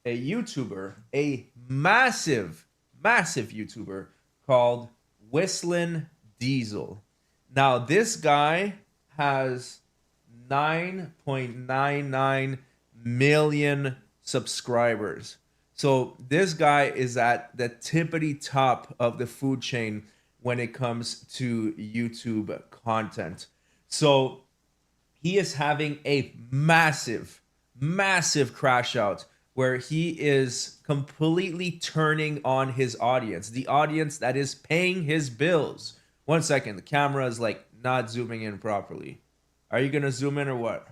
a YouTuber, a massive YouTuber called WhistlinDiesel. Now, this guy has 9.99 million subscribers. So this guy is at the tippity top of the food chain when it comes to YouTube content. So he is having a massive crash out where he is completely turning on his audience, the audience that is paying his bills. 1 second, the camera is like not zooming in properly. Are you gonna zoom in or what?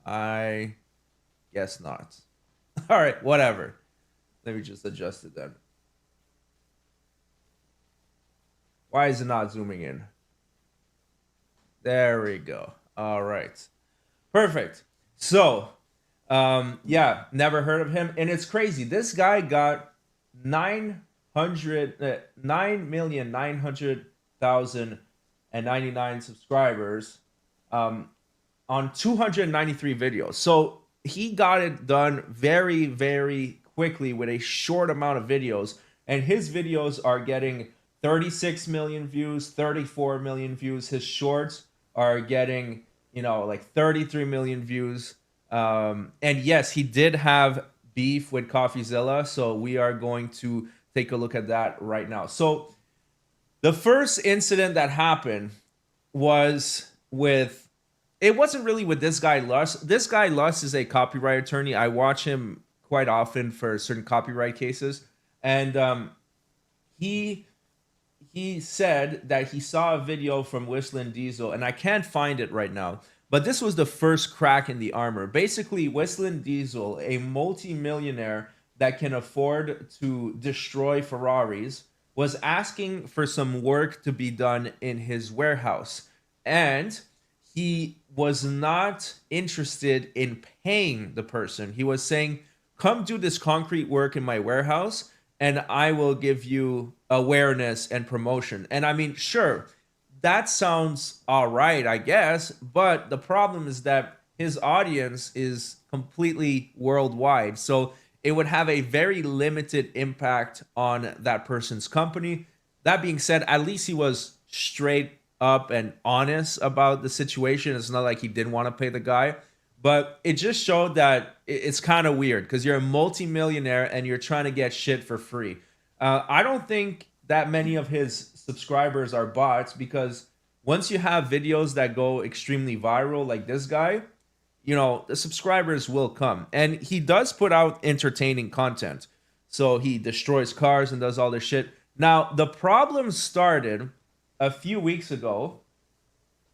I guess not. All right, whatever. Let me just adjust it then. Why is it not zooming in? There we go. All right. Perfect. So, yeah, never heard of him. And it's crazy. This guy got 9,900,099 subscribers on 293 videos. So he got it done very quickly with a short amount of videos. And his videos are getting 36 million views, 34 million views. His shorts are getting, like 33 million views. And yes, he did have beef with CoffeeZilla. So we are going to take a look at that right now. So the first incident that happened was with, it wasn't really with this guy, Lust. This guy, Lust, is a copyright attorney. I watch him quite often for certain copyright cases. And he said that he saw a video from WhistlinDiesel, and I can't find it right now, but this was the first crack in the armor. Basically, WhistlinDiesel, a multi-millionaire that can afford to destroy Ferraris, was asking for some work to be done in his warehouse. And he was not interested in paying the person. He was saying, come do this concrete work in my warehouse, and I will give you awareness and promotion. And I mean, sure, that sounds all right, I guess. But the problem is that his audience is completely worldwide. So it would have a very limited impact on that person's company. That being said, at least he was straight up and honest about the situation. It's not like he didn't want to pay the guy. But it just showed that it's kind of weird because you're a multimillionaire and you're trying to get shit for free. I don't think that many of his subscribers are bots, because once you have videos that go extremely viral like this guy, the subscribers will come. And he does put out entertaining content. So he destroys cars and does all this shit. Now, the problem started a few weeks ago.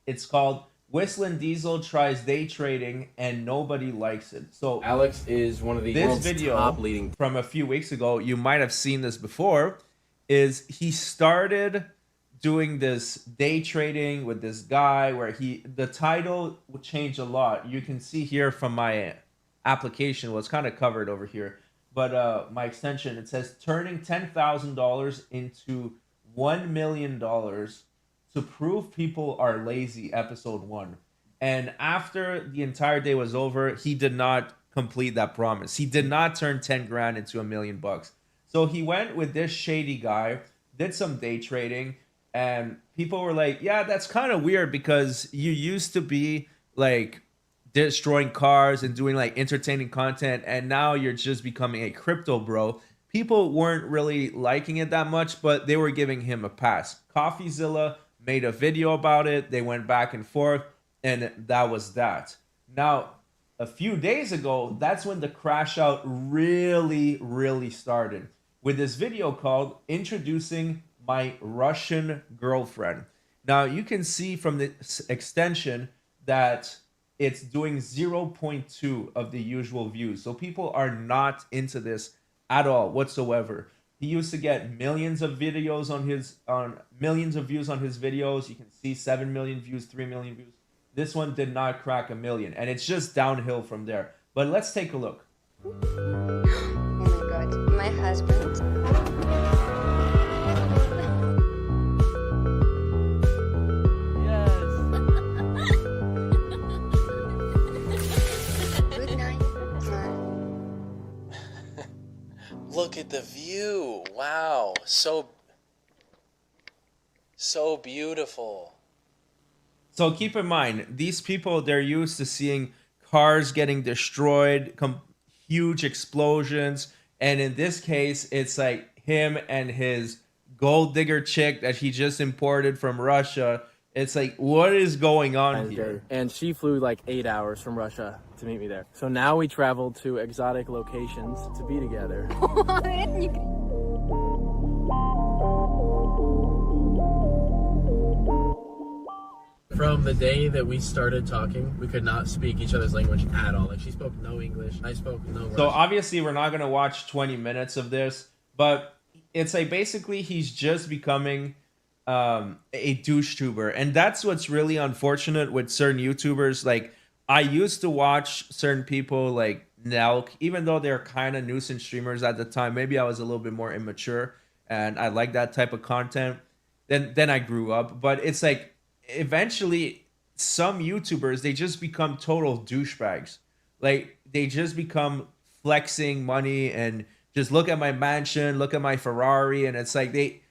It's called WhistlinDiesel Tries Day Trading and Nobody Likes It. So Alex is one of the this world's video top leading from a few weeks ago, you might have seen this before, is he started doing this day trading with this guy where the title will change a lot. You can see here from my application, well, it's kind of covered over here, but my extension, it says turning $10,000 into $1 million to prove people are lazy, episode 1. And after the entire day was over, he did not complete that promise. He did not turn 10 grand into $1 million. So he went with this shady guy, did some day trading, and people were like, yeah, that's kind of weird because you used to be like destroying cars and doing like entertaining content, and now you're just becoming a crypto bro. People weren't really liking it that much, but they were giving him a pass. CoffeeZilla made a video about it. They went back and forth, and that was that. Now, a few days ago, that's when the crash out really started with this video called Introducing My Russian Girlfriend. Now, you can see from the extension that it's doing 0.2 of the usual views. So people are not into this at all whatsoever. He used to get millions of videos on millions of views on his videos. You can see 7 million views, 3 million views. This one did not crack 1 million, and it's just downhill from there. But let's take a look. Oh my god, my husband. Good night. Look at the view. Wow. So beautiful. So keep in mind, these people, they're used to seeing cars getting destroyed, huge explosions. And in this case, it's like him and his gold digger chick that he just imported from Russia. It's like, what is going on here? And she flew like 8 hours from Russia to meet me there. So now we traveled to exotic locations to be together. From the day that we started talking, we could not speak each other's language at all. Like, she spoke no English, I spoke no Russian. So obviously we're not going to watch 20 minutes of this, but it's like basically he's just becoming a douche tuber. And that's what's really unfortunate with certain YouTubers. Like, I used to watch certain people like Nelk, even though they're kind of nuisance streamers at the time. Maybe I was a little bit more immature and I like that type of content. Then I grew up. But it's like, eventually some YouTubers, they just become total douchebags. Like, they just become flexing money and just look at my mansion, look at my Ferrari, and it's like they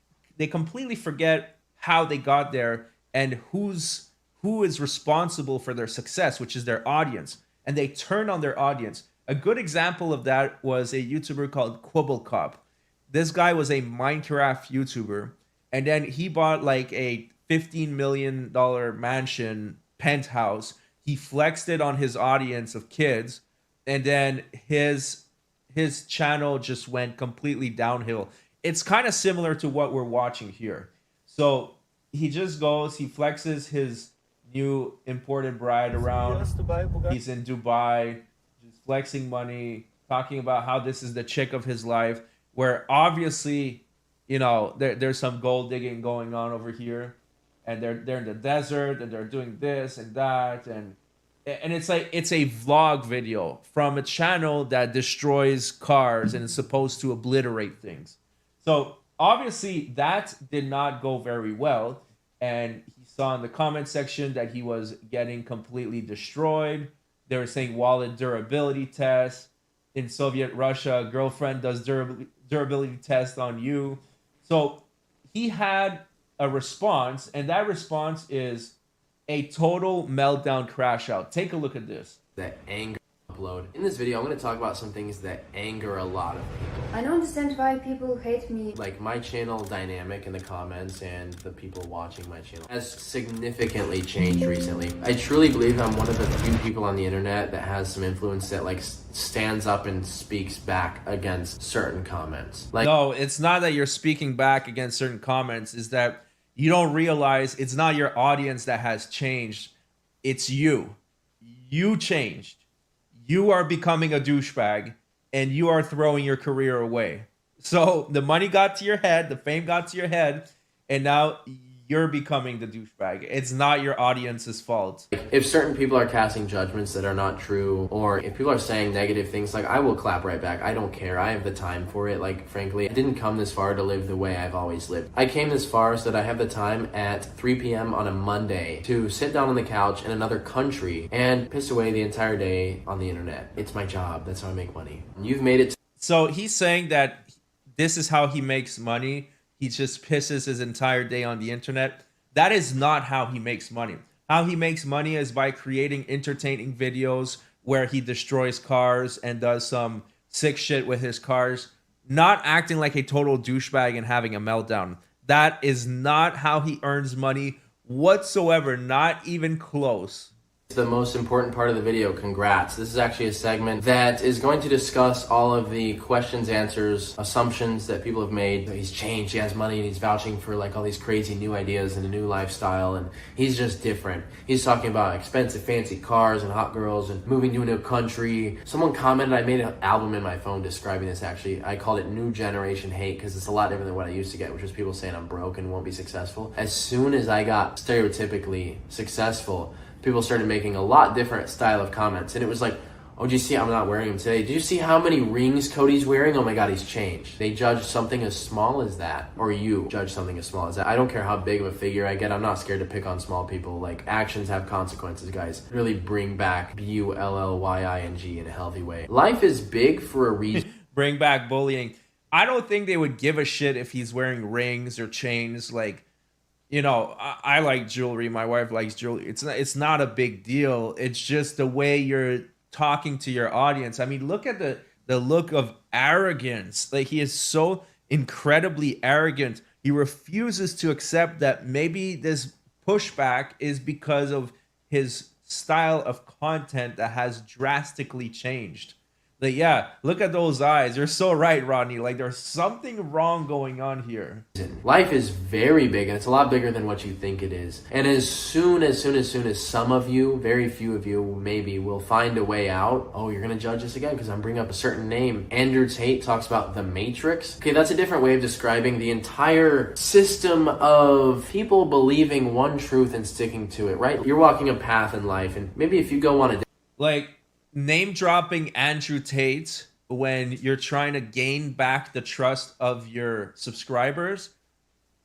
completely forget how they got there and who is responsible for their success, which is their audience, and they turn on their audience. A good example of that was a YouTuber called Quibblecop. This guy was a Minecraft YouTuber, and then he bought like a $15 million mansion penthouse. He flexed it on his audience of kids, and then his channel just went completely downhill. It's kind of similar to what we're watching here. So he just goes, he flexes his new imported bride around. He's in Dubai, just flexing money, talking about how this is the chick of his life, where obviously, you know, there's some gold digging going on over here. And they're in the desert and they're doing this and that, and it's like it's a vlog video from a channel that destroys cars and is supposed to obliterate things. So obviously that did not go very well, and he saw in the comment section that he was getting completely destroyed. They were saying wallet durability test. In Soviet Russia, a girlfriend does durability test on you. So he had a response, and that response is a total meltdown crash out. Take a look at this. That anger upload. In this video, I'm going to talk about some things that anger a lot of people. I don't understand why people hate me. Like, my channel dynamic in the comments and the people watching my channel has significantly changed recently. I truly believe I'm one of the few people on the internet that has some influence that like stands up and speaks back against certain comments. Like, no, it's not that you're speaking back against certain comments, is that you don't realize it's not your audience that has changed. It's you. You changed. You are becoming a douchebag, and you are throwing your career away. So the money got to your head, the fame got to your head, and now you're becoming the douchebag. It's not your audience's fault. if certain people are casting judgments that are not true, or if people are saying negative things, like, I will clap right back. I don't care. I have the time for it. Like, frankly, I didn't come this far to live the way I've always lived. I came this far so that I have the time at 3 p.m. on a Monday to sit down on the couch in another country and piss away the entire day on the internet. It's my job. That's how I make money. And you've made it. So he's saying that this is how he makes money. He just pisses his entire day on the internet. That is not how he makes money. How he makes money is by creating entertaining videos where he destroys cars and does some sick shit with his cars, not acting like a total douchebag and having a meltdown. That is not how he earns money whatsoever, not even close. The most important part of the video. Congrats. This is actually a segment that is going to discuss all of the questions, answers, assumptions that people have made. He's changed, he has money, and he's vouching for like all these crazy new ideas and a new lifestyle, and he's just different. He's talking about expensive fancy cars and hot girls and moving to a new country. Someone commented, I made an album in my phone describing this actually. I called it New Generation Hate because it's a lot different than what I used to get, which was people saying I'm broke and won't be successful. As soon as I got stereotypically successful, people started making a lot different style of comments. And it was like, oh, did you see I'm not wearing them today? Did you see how many rings Cody's wearing? Oh my God, he's changed. They judge something as small as that. Or you judge something as small as that. I don't care how big of a figure I get. I'm not scared to pick on small people. Like, actions have consequences, guys. Really bring back BULLYING in a healthy way. Life is big for a reason. Bring back bullying. I don't think they would give a shit if he's wearing rings or chains. Like, you know, I like jewelry. My wife likes jewelry. It's not a big deal. It's just the way you're talking to your audience. I mean, look at the look of arrogance. Like, he is so incredibly arrogant. He refuses to accept that maybe this pushback is because of his style of content that has drastically changed. Like, yeah, look at those eyes. You're so right, Rodney. Like, there's something wrong going on here. Life is very big, and it's a lot bigger than what you think it is. And as soon as some of you, very few of you maybe, will find a way out, oh, you're going to judge us again because I'm bringing up a certain name. Andrew Tate talks about the Matrix. Okay, that's a different way of describing the entire system of people believing one truth and sticking to it, right? You're walking a path in life, and maybe if you go on a... Like, name dropping Andrew Tate when you're trying to gain back the trust of your subscribers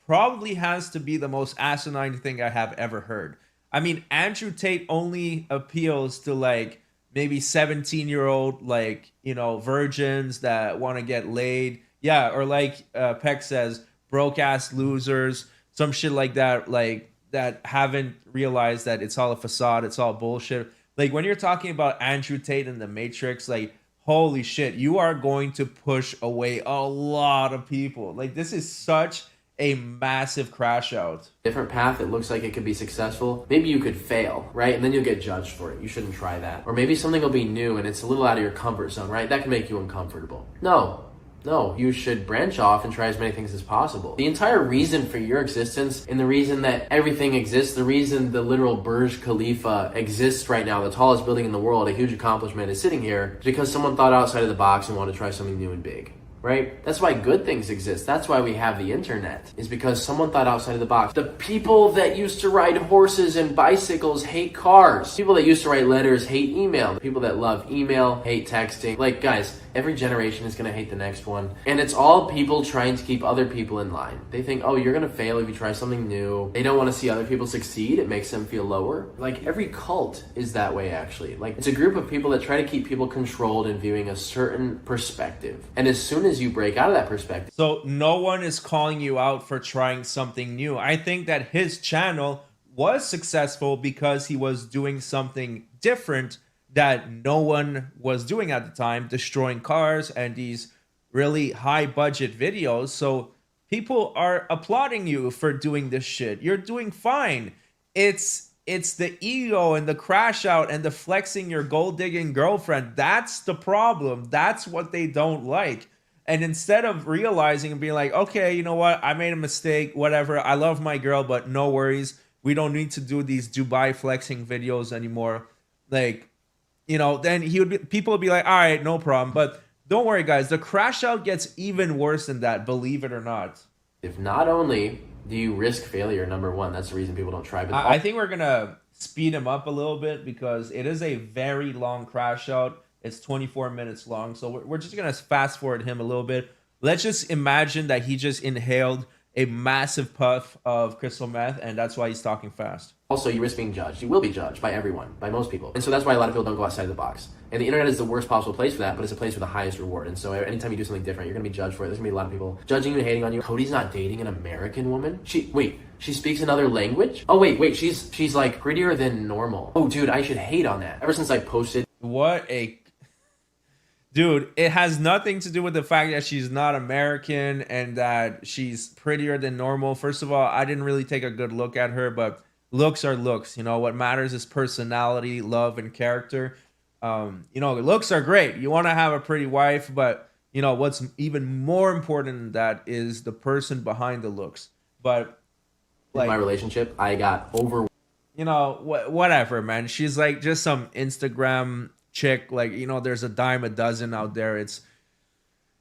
probably has to be the most asinine thing I have ever heard. I mean, Andrew Tate only appeals to like maybe 17-year-old, like, you know, virgins that want to get laid. Yeah, or like Peck says, broke ass losers, some shit like that, like that haven't realized that it's all a facade, it's all bullshit. Like, when you're talking about Andrew Tate and the Matrix, like, holy shit, you are going to push away a lot of people. Like, this is such a massive crash out. Different path, it looks like it could be successful. Maybe you could fail, right? And then you'll get judged for it. You shouldn't try that. Or maybe something will be new and it's a little out of your comfort zone, right? That can make you uncomfortable. No, you should branch off and try as many things as possible. The entire reason for your existence and the reason that everything exists, the reason the literal Burj Khalifa exists right now, the tallest building in the world, a huge accomplishment, is sitting here is because someone thought outside of the box and wanted to try something new and big. Right? That's why good things exist. That's why we have the internet, is because someone thought outside of the box. The people that used to ride horses and bicycles hate cars. People that used to write letters hate email. The people that love email hate texting. Like, guys, every generation is going to hate the next one. And it's all people trying to keep other people in line. They think, oh, you're going to fail if you try something new. They don't want to see other people succeed. It makes them feel lower. Like, every cult is that way, actually. Like, it's a group of people that try to keep people controlled and viewing a certain perspective. And as soon as you break out of that perspective. So no one is calling you out for trying something new. I think that his channel was successful because he was doing something different that no one was doing at the time, destroying cars and these really high budget videos. So people are applauding you for doing this shit. You're doing fine. It's the ego and the crash out and the flexing your gold digging girlfriend. That's the problem. That's what they don't like. And instead of realizing and being like, okay, you know what? I made a mistake, whatever. I love my girl, but no worries. We don't need to do these Dubai flexing videos anymore. Like, you know, then people would be like, all right, no problem. But don't worry, guys. The crash out gets even worse than that, believe it or not. If not only do you risk failure, number one, that's the reason people don't try. But I think we're going to speed him up a little bit because it is a very long crash out. It's 24 minutes long. So we're just going to fast forward him a little bit. Let's just imagine that he just inhaled a massive puff of crystal meth, and that's why he's talking fast. Also, you risk being judged. You will be judged by everyone, by most people. And so that's why a lot of people don't go outside the box. And the internet is the worst possible place for that, but it's a place with the highest reward. And so anytime you do something different, you're going to be judged for it. There's going to be a lot of people judging you and hating on you. Cody's not dating an American woman? She speaks another language? Oh, wait, she's like prettier than normal. Oh, dude, I should hate on that. Ever since I posted... Dude, it has nothing to do with the fact that she's not American and that she's prettier than normal. First of all, I didn't really take a good look at her, but looks are looks. You know, what matters is personality, love, and character. You know, looks are great. You want to have a pretty wife, but, you know, what's even more important than that is the person behind the looks. But, like... In my relationship, I got over... You know, whatever, man. She's like just some Instagram... chick, like, you know, there's a dime a dozen out there. It's,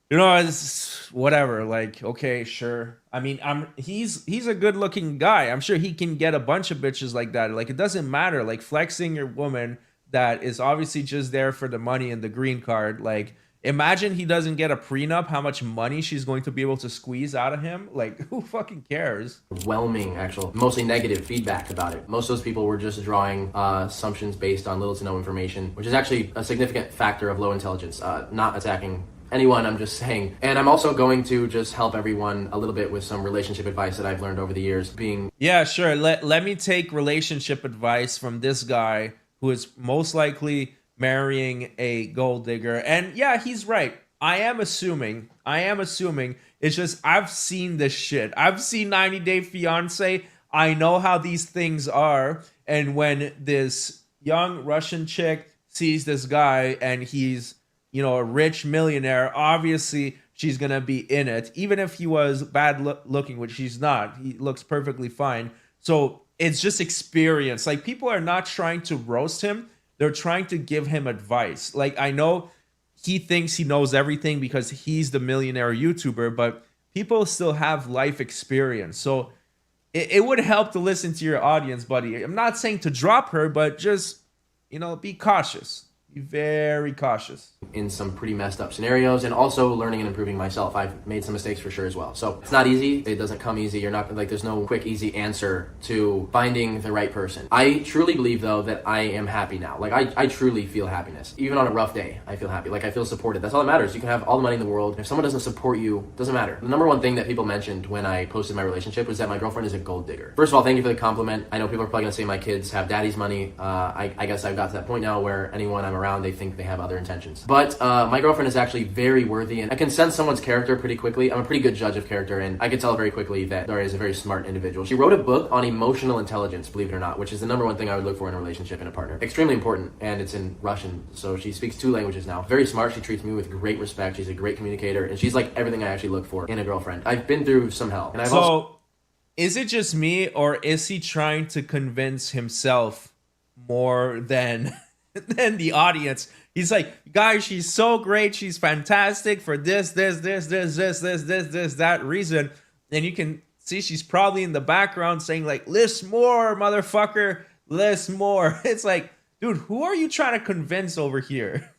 you know, it's whatever. Like, okay, sure. I mean, he's a good looking guy. I'm sure he can get a bunch of bitches like that. Like, it doesn't matter. Like, flexing your woman that is obviously just there for the money and the green card. Like, imagine he doesn't get a prenup, how much money she's going to be able to squeeze out of him. Like, who fucking cares? Overwhelming, mostly negative feedback about it. Most of those people were just drawing assumptions based on little to no information, which is actually a significant factor of low intelligence. Not attacking anyone, I'm just saying. And I'm also going to just help everyone a little bit with some relationship advice that I've learned over the years being... Yeah, sure. Let me take relationship advice from this guy who is most likely marrying a gold digger. And yeah, he's right. I am assuming. It's just I've seen this shit. I've seen 90 Day Fiance. I know how these things are. And when this young Russian chick sees this guy and he's, a rich millionaire, obviously she's going to be in it. Even if he was bad looking, which he's not. He looks perfectly fine. So it's just experience. Like, people are not trying to roast him. They're trying to give him advice. Like, I know he thinks he knows everything because he's the millionaire YouTuber, but people still have life experience. So it would help to listen to your audience, buddy. I'm not saying to drop her, but just, be cautious. Be very cautious. In some pretty messed up scenarios, and also learning and improving myself. I've made some mistakes for sure as well. So it's not easy. It doesn't come easy. You're not like, there's no quick, easy answer to finding the right person. I truly believe though that I am happy now. Like I truly feel happiness. Even on a rough day, I feel happy. Like I feel supported. That's all that matters. You can have all the money in the world. If someone doesn't support you, it doesn't matter. The number one thing that people mentioned when I posted my relationship was that my girlfriend is a gold digger. First of all, thank you for the compliment. I know people are probably gonna say my kids have daddy's money. I guess I've got to that point now where anyone I'm around, they think they have other intentions. But my girlfriend is actually very worthy, and I can sense someone's character pretty quickly. I'm a pretty good judge of character, and I can tell very quickly that Daria is a very smart individual. She wrote a book on emotional intelligence, believe it or not, which is the number one thing I would look for in a relationship and a partner. Extremely important, and it's in Russian, so she speaks 2 languages now. Very smart. She treats me with great respect. She's a great communicator, and she's like everything I actually look for in a girlfriend. I've been through some hell, and I've also... Is it just me, or is he trying to convince himself more than the audience? He's like, guys, she's so great. She's fantastic for this, that reason. And you can see she's probably in the background saying like, list more, motherfucker, list more. It's like, dude, who are you trying to convince over here?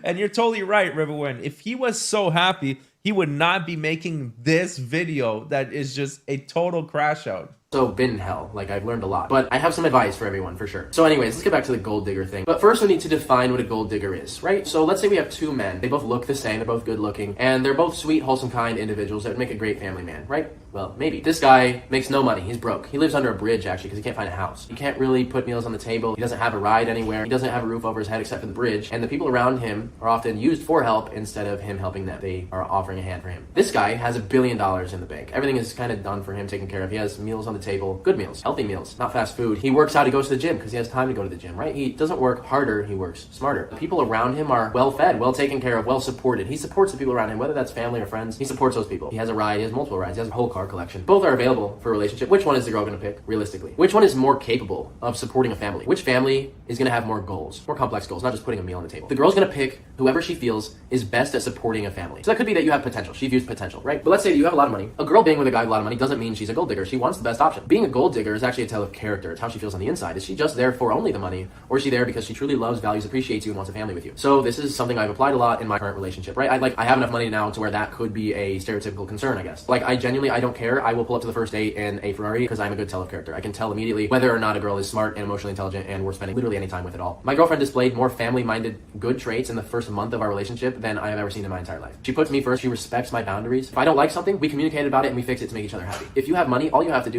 And you're totally right, Riverwind. If he was so happy, he would not be making this video that is just a total crash out. So been in hell. Like, I've learned a lot. But I have some advice for everyone, for sure. So anyways, let's get back to the gold digger thing. But first we need to define what a gold digger is, right? So let's say we have 2 men. They both look the same, they're both good looking, and they're both sweet, wholesome, kind individuals that would make a great family man, right? Well, maybe. This guy makes no money. He's broke. He lives under a bridge, actually, because he can't find a house. He can't really put meals on the table. He doesn't have a ride anywhere. He doesn't have a roof over his head except for the bridge. And the people around him are often used for help instead of him helping them. They are offering a hand for him. This guy has $1 billion in the bank. Everything is kind of done for him, taken care of. He has meals on the table, good meals, healthy meals, not fast food. He works out, he goes to the gym because he has time to go to the gym, right? He doesn't work harder, he works smarter. The people around him are well fed, well taken care of, well supported. He supports the people around him, whether that's family or friends. He supports those people. He has a ride, he has multiple rides, he has a whole car collection. Both are available for a relationship. Which one is the girl going to pick, realistically? Which one is more capable of supporting a family? Which family is going to have more goals, more complex goals, not just putting a meal on the table? The girl's going to pick whoever she feels is best at supporting a family. So that could be that you have potential. She views potential, right? But let's say that you have a lot of money. A girl being with a guy with a lot of money doesn't mean she's a gold digger. She wants the best option. Being a gold digger is actually a tale of character. It's how she feels on the inside. Is she just there for only the money, or is she there because she truly loves, values, appreciates you, and wants a family with you? So this is something I've applied a lot in my current relationship, right? I have enough money now to where that could be a stereotypical concern, I guess. Like, I don't care. I will pull up to the first date in a Ferrari because I'm a good tell of character. I can tell immediately whether or not a girl is smart and emotionally intelligent and worth spending literally any time with at all. My girlfriend displayed more family-minded good traits in the first month of our relationship than I have ever seen in my entire life. She puts me first. She respects my boundaries. If I don't like something, we communicate about it and we fix it to make each other happy. If you have money, all you have to do...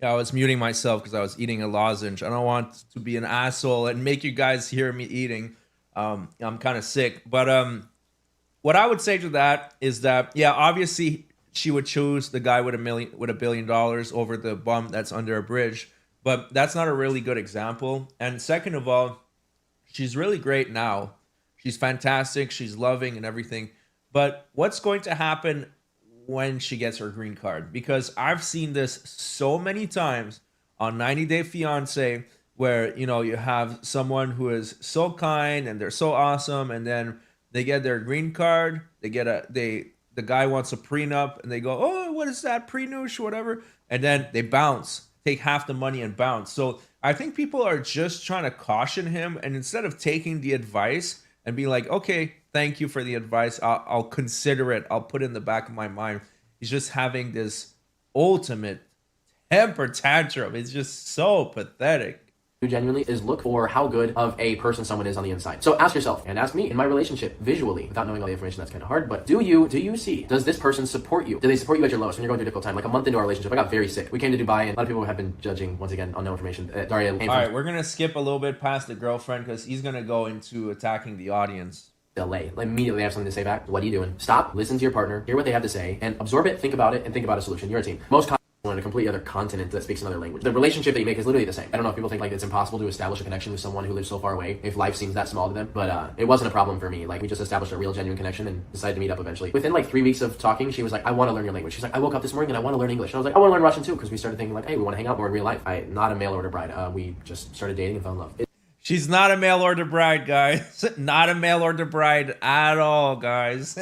Yeah, I was muting myself because I was eating a lozenge. I don't want to be an asshole and make you guys hear me eating. I'm kind of sick. But what I would say to that is that, yeah, obviously she would choose the guy with $1 billion over the bum that's under a bridge. But that's not a really good example. And second of all, she's really great now. She's fantastic. She's loving and everything. But what's going to happen when she gets her green card? Because I've seen this so many times on 90 Day Fiance where, you have someone who is so kind and they're so awesome, and then they get their green card, the guy wants a prenup, and they go, oh, what is that, prenoosh, whatever, and then they bounce, take half the money and bounce. So I think people are just trying to caution him, and instead of taking the advice and being like, okay, thank you for the advice, I'll consider it, I'll put it in the back of my mind, he's just having this ultimate temper tantrum. It's just so pathetic. genuinely is look for how good of a person someone is on the inside. So ask yourself, and ask me, in my relationship, visually, without knowing all the information, that's kind of hard, but do you see, does this person support you? Do they support you at your lowest when you're going through a difficult time? Like a month into our relationship, I got very sick. We came to Dubai, and a lot of people have been judging, once again, on no information. Daria came All from right, we're gonna skip a little bit past the girlfriend because he's gonna go into attacking the audience. LA. Like immediately they have something to say back. What are you doing? Stop, listen to your partner, hear what they have to say, and absorb it, think about it, and think about a solution. You're a team. Most on a completely other continent that speaks another language. The relationship that you make is literally the same. I don't know if people think like it's impossible to establish a connection with someone who lives so far away if life seems that small to them, but it wasn't a problem for me. Like we just established a real genuine connection and decided to meet up eventually. Within like 3 weeks of talking, she was like, I want to learn your language. She's like, I woke up this morning and I want to learn English. And I was like, I want to learn Russian too, because we started thinking like, hey, we want to hang out more in real life. Not a mail order bride. We just started dating and fell in love. She's not a mail order bride, guys. Not a mail order bride at all, guys.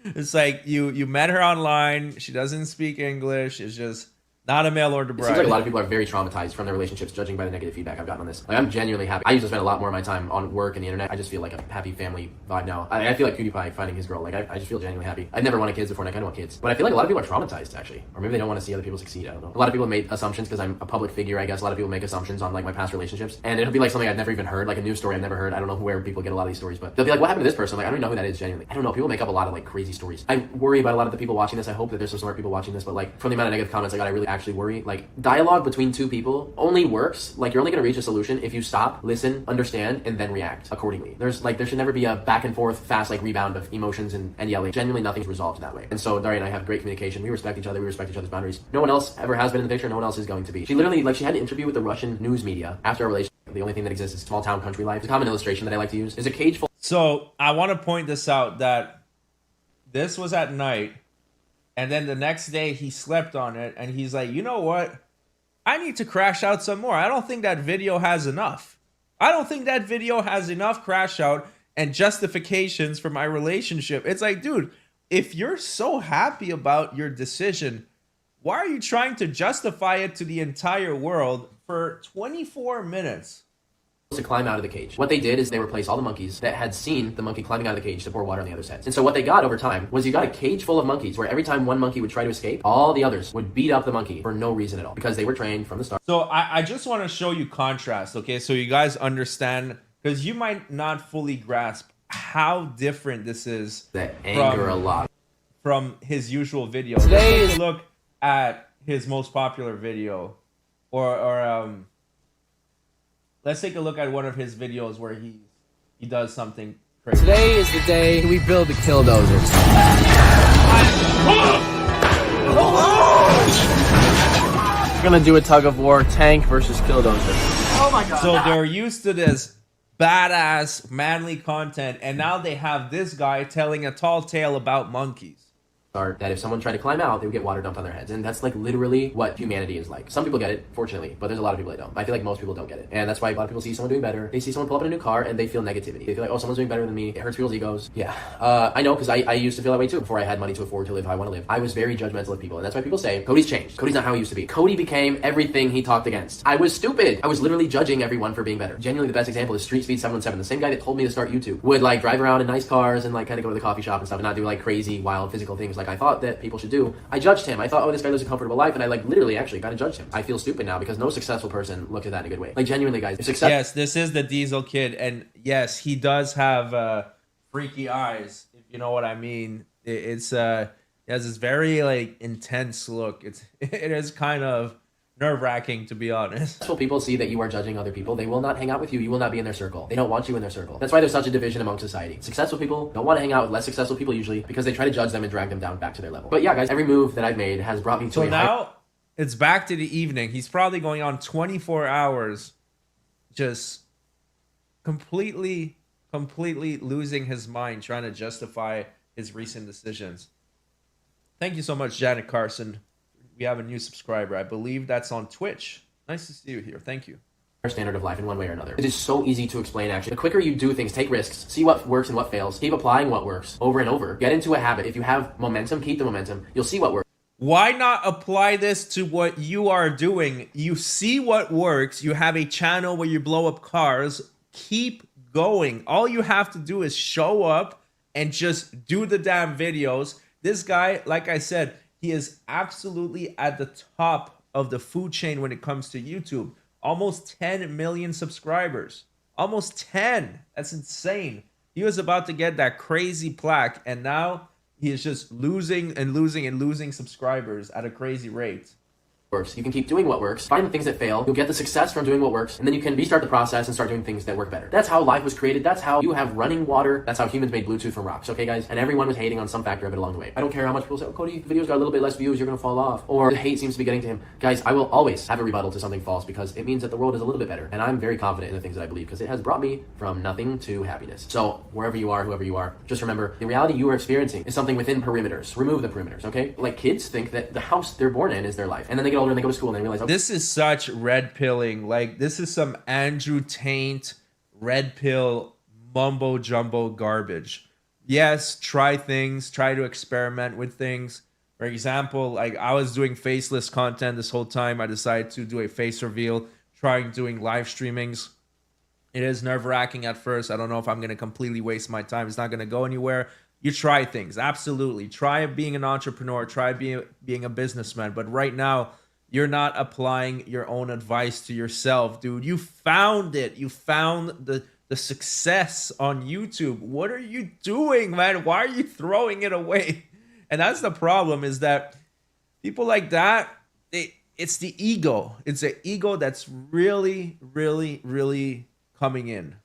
It's like you met her online. She doesn't speak English. It's just not a mail order bride. It seems like a lot of people are very traumatized from their relationships, judging by the negative feedback I've gotten on this. Like, I'm genuinely happy. I used to spend a lot more of my time on work and the internet. I just feel like a happy family vibe now. I feel like PewDiePie finding his girl. Like, I just feel genuinely happy. I've never wanted kids before, and I kind of want kids. But I feel like a lot of people are traumatized, actually. Or maybe they don't want to see other people succeed. I don't know. A lot of people have made assumptions because I'm a public figure, I guess. A lot of people make assumptions on, like, my past relationships. And it'll be, like, something I've never even heard, like a news story I've never heard. I don't know where people get a lot of these stories, but they'll be like, what happened to this person? Like, I don't even know who that is, genuinely. I don't know. People make up a lot of, like, crazy stories. I worry about a lot of the people watching this. I hope that there's some smart people watching this, but, like, from the amount of negative comments I got, I really actually worry. Like, dialogue between two people only works, like you're only going to reach a solution if you stop, listen, understand, and then react accordingly. There should never be a back and forth fast like rebound of emotions and yelling. Genuinely nothing's resolved that way. And so Daria and I have great communication. We respect each other. We respect each other's boundaries. No one else ever has been in the picture. No one else is going to be. She literally, like, she had an interview with the Russian news media after our relationship. The only thing that exists is small town country life. The common illustration that I like to use is a cage full. So I want to point this out that this was at night, and then the next day he slept on it, and he's like, you know what? I need to crash out some more. I don't think that video has enough. I don't think that video has enough crash out and justifications for my relationship. It's like, dude, if you're so happy about your decision, why are you trying to justify it to the entire world for 24 minutes? To climb out of the cage. What they did is they replaced all the monkeys that had seen the monkey climbing out of the cage to pour water on the other's heads. And so what they got over time was you got a cage full of monkeys where every time one monkey would try to escape, all the others would beat up the monkey for no reason at all because they were trained from the start. So I just want to show you contrast, okay? So you guys understand, because you might not fully grasp how different this is. That anger a lot. From his usual video. Let's take a look at his most popular video. Let's take a look at one of his videos where he does something crazy. Today is the day we build the killdozers. We're gonna do a tug of war, tank versus killdozer. Oh my god. So they're used to this badass, manly content, and now they have this guy telling a tall tale about monkeys. That if someone tried to climb out, they would get water dumped on their heads. And that's like literally what humanity is like. Some people get it, fortunately, but there's a lot of people that don't. I feel like most people don't get it. And that's why a lot of people see someone doing better. They see someone pull up in a new car and they feel negativity. They feel like, oh, someone's doing better than me. It hurts people's egos. Yeah. I know, because I used to feel that way too before I had money to afford to live how I want to live. I was very judgmental of people. And that's why people say, Cody's changed. Cody's not how he used to be. Cody became everything he talked against. I was stupid. I was literally judging everyone for being better. Genuinely, the best example is Street Speed 717. The same guy that told me to start YouTube would like drive around in nice cars and like kind of go to the coffee shop and stuff and not do like crazy, wild physical things like I thought that people should do. I judged him. I thought, oh, this guy lives a comfortable life, and I like literally actually kind of judged him. I feel stupid now because no successful person looked at that in a good way. Like genuinely, guys, if success. Yes, this is the Diesel Kid, and yes, he does have freaky eyes, if you know what I mean. It's he has this very like intense look. It is kind of nerve-wracking, to be honest. Successful people see that you are judging other people. They will not hang out with you. You will not be in their circle. They don't want you in their circle. That's why there's such a division among society. Successful people don't want to hang out with less successful people usually because they try to judge them and drag them down back to their level. But yeah, guys, every move that I've made has brought me to So now it's back to the evening. He's probably going on 24 hours just completely losing his mind trying to justify his recent decisions. Thank you so much, Janet Carson. We have a new subscriber. I believe that's on Twitch. Nice to see you here. Thank you. Our standard of life in one way or another. It is so easy to explain, actually. The quicker you do things, take risks, see what works and what fails, keep applying what works over and over. Get into a habit. If you have momentum, keep the momentum. You'll see what works. Why not apply this to what you are doing? You see what works. You have a channel where you blow up cars. Keep going. All you have to do is show up and just do the damn videos. This guy, like I said, he is absolutely at the top of the food chain when it comes to YouTube. almost 10 million subscribers. Almost 10. That's insane. He was about to get that crazy plaque, and now he is just losing and losing and losing subscribers at a crazy rate. Works. You can keep doing what works, find the things that fail, you'll get the success from doing what works, and then you can restart the process and start doing things that work better. That's how life was created. That's how you have running water. That's how humans made Bluetooth from rocks, okay guys? And everyone was hating on some factor of it along the way. I don't care how much people say, oh, Cody, videos got a little bit less views, you're gonna fall off. Or the hate seems to be getting to him. Guys, I will always have a rebuttal to something false because it means that the world is a little bit better. And I'm very confident in the things that I believe because it has brought me from nothing to happiness. So wherever you are, whoever you are, just remember the reality you are experiencing is something within perimeters. Remove the perimeters, okay? Like kids think that the house they're born in is their life. And then they get older and they go to school and they realize, this is such red pilling. Like, this is some Andrew Tate red pill mumbo jumbo garbage. Yes, try things, try to experiment with things. For example, like I was doing faceless content this whole time. I decided to do a face reveal, trying doing live streamings. It is nerve-wracking at first. I don't know if I'm going to completely waste my time. It's not going to go anywhere. You try things, absolutely. Try being an entrepreneur, try being a businessman. But right now, you're not applying your own advice to yourself, dude. You found it. You found the success on YouTube. What are you doing, man? Why are you throwing it away? And that's the problem, is that people like that, it's the ego. It's the ego that's really, really, really coming in.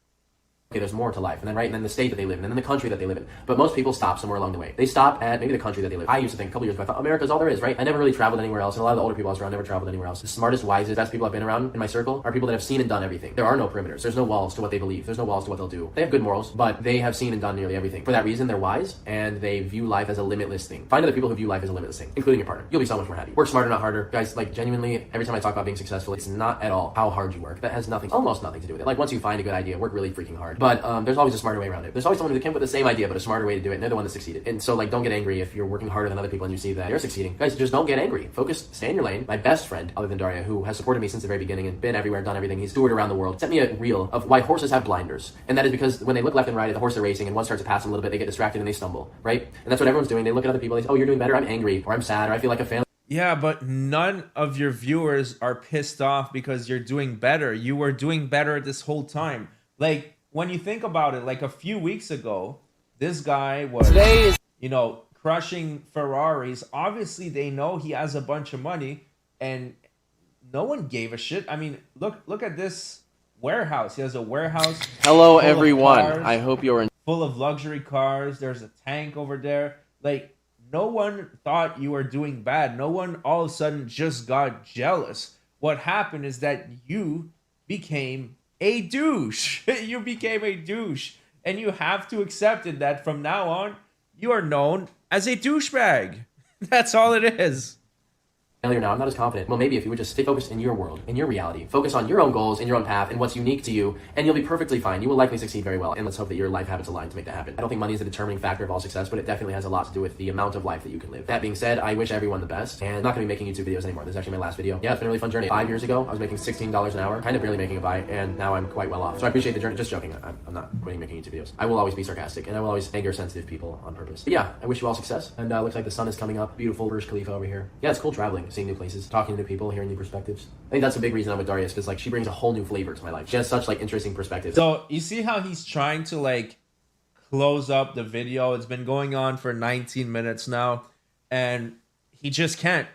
okay, there's more to life, and then the state that they live in, and then the country that they live in. But most people stop somewhere along the way. They stop at maybe the country that they live in. I used to think a couple years ago, I thought America's all there is, right? I never really traveled anywhere else, and a lot of the older people I was around never traveled anywhere else. The smartest, wisest, best people I've been around in my circle are people that have seen and done everything. There are no perimeters. There's no walls to what they believe. There's no walls to what they'll do. They have good morals, but they have seen and done nearly everything. For that reason, they're wise, and they view life as a limitless thing. Find other people who view life as a limitless thing, including your partner. You'll be so much more happy. Work smarter, not harder. Guys, like genuinely, every time I talk about being successful, it's not at all how hard you work. That has nothing, almost nothing to do with it. Like once you find a good idea, work really freaking hard. But there's always a smarter way around it. There's always someone who came up with the same idea, but a smarter way to do it, and they're the one that succeeded. And so, like, don't get angry if you're working harder than other people and you see that you're succeeding. Guys, just don't get angry. Focus, stay in your lane. My best friend, other than Daria, who has supported me since the very beginning and been everywhere, done everything, he's toured around the world, sent me a reel of why horses have blinders. And that is because when they look left and right at the horse they're racing and one starts to pass them a little bit, they get distracted and they stumble, right? And that's what everyone's doing. They look at other people and they say, oh, you're doing better, I'm angry, or I'm sad, or I feel like a failure. Yeah, but none of your viewers are pissed off because you're doing better. You were doing better this whole time. Like, when you think about it, like a few weeks ago, this guy was, crushing Ferraris. Obviously, they know he has a bunch of money, and no one gave a shit. I mean, look at this warehouse. He has a warehouse. Hello, full of everyone. cars, I hope you're full of luxury cars. There's a tank over there. Like, no one thought you were doing bad. No one all of a sudden just got jealous. What happened is that you became a douche. You became a douche. And you have to accept it that from now on, you are known as a douchebag. That's all it is. failure now. I'm not as confident. Well, maybe if you would just stay focused in your world, in your reality, focus on your own goals, in your own path, and what's unique to you, and you'll be perfectly fine. You will likely succeed very well. And let's hope that your life habits align to make that happen. I don't think money is the determining factor of all success, but it definitely has a lot to do with the amount of life that you can live. That being said, I wish everyone the best, and I'm not going to be making YouTube videos anymore. This is actually my last video. Yeah, it's been a really fun journey. 5 years ago, I was making $16 an hour, kind of barely making a buy, and now I'm quite well off. So I appreciate the journey. Just joking. I'm not quitting making YouTube videos. I will always be sarcastic, and I will always anger sensitive people on purpose. But yeah, I wish you all success, and looks like the sun is coming up. Beautiful Burj Khalifa over here. Yeah, it's cool traveling, seeing new places, talking to new people, hearing new perspectives. I think that's a big reason I'm with Daria, because like she brings a whole new flavor to my life. She has such like interesting perspectives. So you see how he's trying to like close up the video. It's been going on for 19 minutes now, and he just can't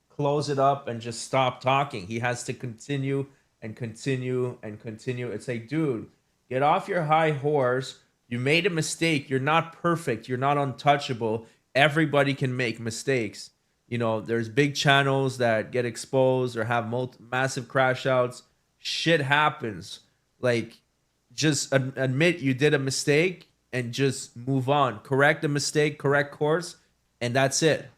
close it up and just stop talking. He has to continue and continue and continue. It's like, dude, get off your high horse. You made a mistake. You're not perfect. You're not untouchable. Everybody can make mistakes. You know, there's big channels that get exposed or have massive crash outs. Shit happens. Like, just admit you did a mistake and just move on. Correct the mistake, correct course, and that's it.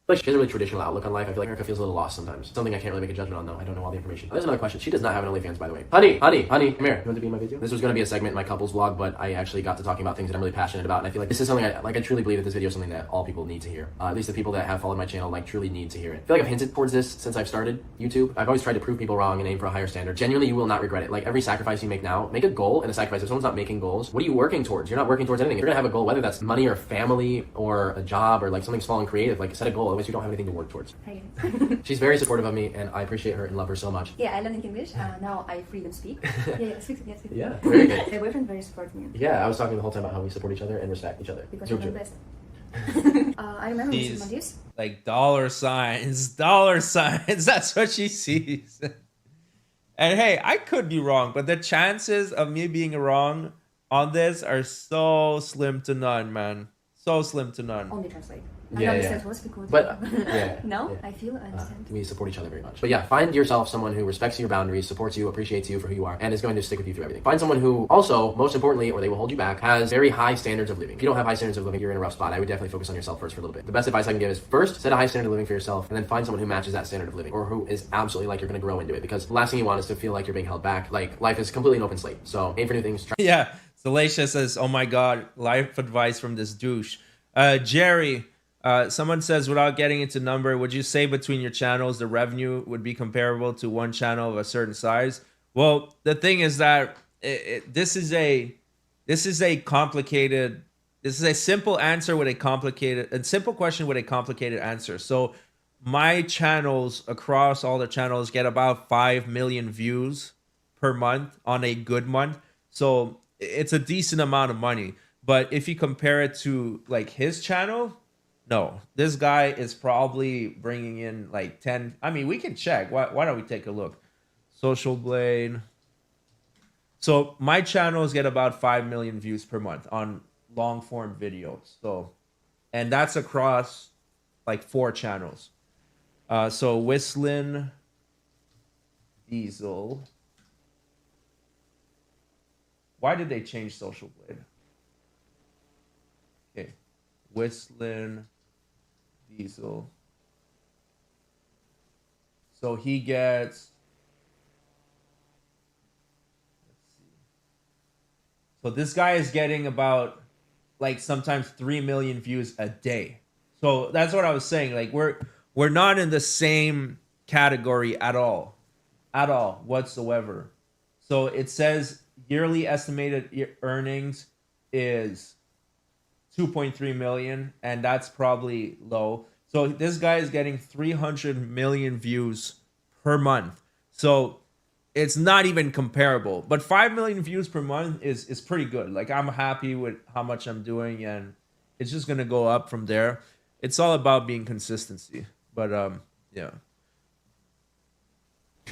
Like she has a really traditional outlook on life. I feel like Erica feels a little lost sometimes. Something I can't really make a judgment on though. I don't know all the information. There's another question. She does not have an OnlyFans, by the way. Honey, come here. You want to be in my video? This was going to be a segment in my couples vlog, but I actually got to talking about things that I'm really passionate about, and I feel like this is something I truly believe that this video is something that all people need to hear. At least the people that have followed my channel like truly need to hear it. I feel like I've hinted towards this since I've started YouTube. I've always tried to prove people wrong and aim for a higher standard. Genuinely, you will not regret it. Like every sacrifice you make now, make a goal and a sacrifice. If someone's not making goals, what are you working towards? You're not working towards anything. If you're gonna have a goal, whether that's money or family or a job or like something small and creative, like set a goal. always who don't have anything to work towards. Hi. She's very supportive of me, and I appreciate her and love her so much. Yeah, I learned English. Now I freedom speak. Yeah, speak. Yeah, very good. My boyfriend very support me Yeah, I was talking the whole time about how we support each other and respect each other. because Joke, I'm the joke. best. I remember in These Maldives. like dollar signs, dollar signs. That's what she sees. And hey, I could be wrong, but the chances of me being wrong on this are so slim to none, man. So slim to none. Only translate. Yeah, I yeah. understand what's because. But, yeah, now yeah. I feel I understand. We support each other very much. But yeah, find yourself someone who respects your boundaries, supports you, appreciates you for who you are, and is going to stick with you through everything. Find someone who also, most importantly, or they will hold you back, has very high standards of living. If you don't have high standards of living, you're in a rough spot. I would definitely focus on yourself first for a little bit. The best advice I can give is first, set a high standard of living for yourself, and then find someone who matches that standard of living, or who is absolutely like you're going to grow into it. Because the last thing you want is to feel like you're being held back. Like, life is completely an open slate. So aim for new things. Try Yeah. Salacia says, "Oh my God, life advice from this douche." Jerry, someone says, without getting into number, would you say between your channels the revenue would be comparable to one channel of a certain size? Well, the thing is that this is a complicated. This is a simple answer with a simple question with a complicated answer. So my channels across all the channels get about 5 million views per month on a good month. So it's a decent amount of money. But if you compare it to like his channel, no, this guy is probably bringing in like 10. I mean, we can check. Why don't we take a look? Social Blade. So my channels get about 5 million views per month on long form videos. So, and that's across like 4 channels. So Whistlin Diesel. Why did they change Social Blade? Okay. Whistlin Diesel. So he gets, let's see. So this guy is getting about like sometimes 3 million views a day. So that's what I was saying. Like we're not in the same category at all whatsoever. So it says yearly estimated earnings is 2.3 million, and that's probably low. So this guy is getting 300 million views per month. So it's not even comparable. But 5 million views per month is pretty good. Like I'm happy with how much I'm doing, and it's just gonna go up from there. It's all about being consistency. But yeah.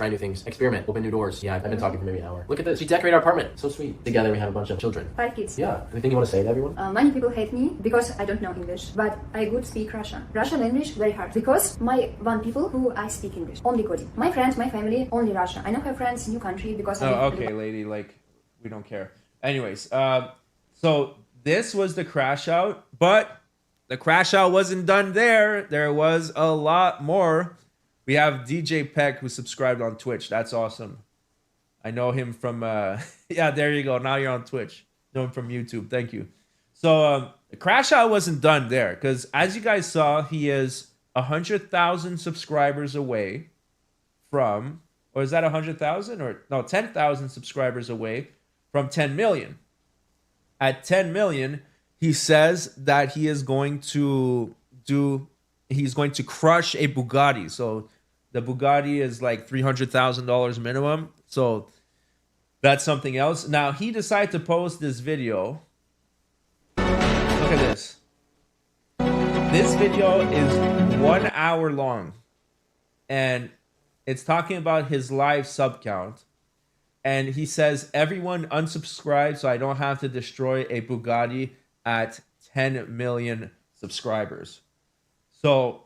new things. Experiment. Open new doors. Yeah, I've been talking for maybe an hour. Look at this. We decorate our apartment. So sweet. Together we have a bunch of children. 5 kids. Yeah. Anything you want to say to everyone? Many people hate me because I don't know English, but I good speak Russian. Russian English very hard because my one people who I speak English only coding. My friends, my family only Russia. I don't have friends in new country because I Oh, okay, lady. Like we don't care. Anyways, so this was the crash out, but the crash out wasn't done there. There was a lot more. We have DJ Peck who subscribed on Twitch. That's awesome. I know him from yeah, there you go. Now you're on Twitch. Know him from YouTube. Thank you. So the crash out wasn't done there because as you guys saw, he is 100,000 subscribers away from, or is that 100,000 or no, 10,000 subscribers away from 10 million. At 10 million, he says that he is going to he's going to crush a Bugatti. So the Bugatti is like $300,000 minimum. So that's something else. Now he decided to post this video. Look at this. This video is 1 hour long. And it's talking about his live sub count. And he says, everyone unsubscribe so I don't have to destroy a Bugatti at 10 million subscribers. So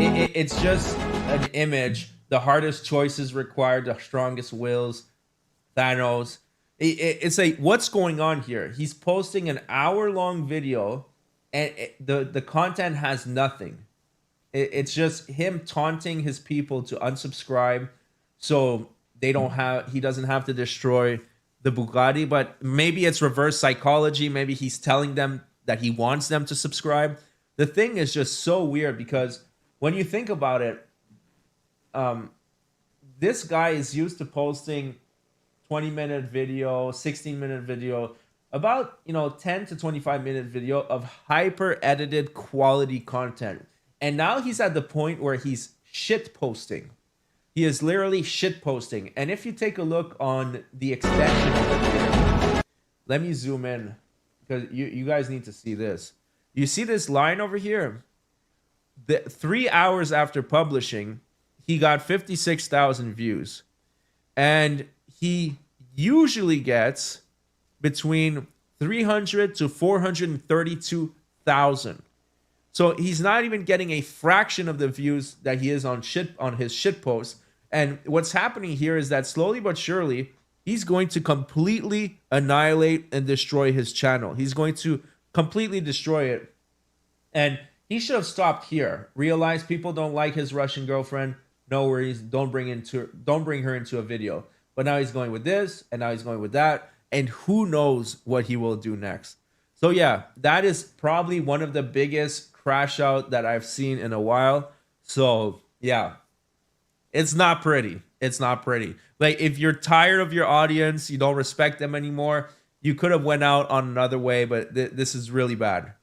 it's just an image. The hardest choices required the strongest wills. Thanos. It's like, what's going on here? He's posting an hour-long video, and the content has nothing. It's just him taunting his people to unsubscribe, so he doesn't have to destroy the Bugatti. But maybe it's reverse psychology. Maybe he's telling them that he wants them to subscribe. The thing is just so weird because when you think about it, this guy is used to posting 20-minute video, 16-minute video. about 10 to 25-minute video of hyper edited quality content. And now he's at the point where he's shit posting. He is literally shit posting. And if you take a look on the extension of the video, let me zoom in because you guys need to see this. You see this line over here? 3 hours after publishing, he got 56,000 views. And he usually gets between 300 to 432,000. So he's not even getting a fraction of the views that he is on his shit post. And what's happening here is that slowly but surely, he's going to completely annihilate and destroy his channel. He's going to completely destroy it. And he should have stopped here. Realized people don't like his Russian girlfriend. No worries. Don't bring her into a video. But now he's going with this, and now he's going with that. And who knows what he will do next. So yeah, that is probably one of the biggest crash out that I've seen in a while. So yeah, it's not pretty. It's not pretty. Like, if you're tired of your audience, you don't respect them anymore, you could have went out on another way, but this is really bad.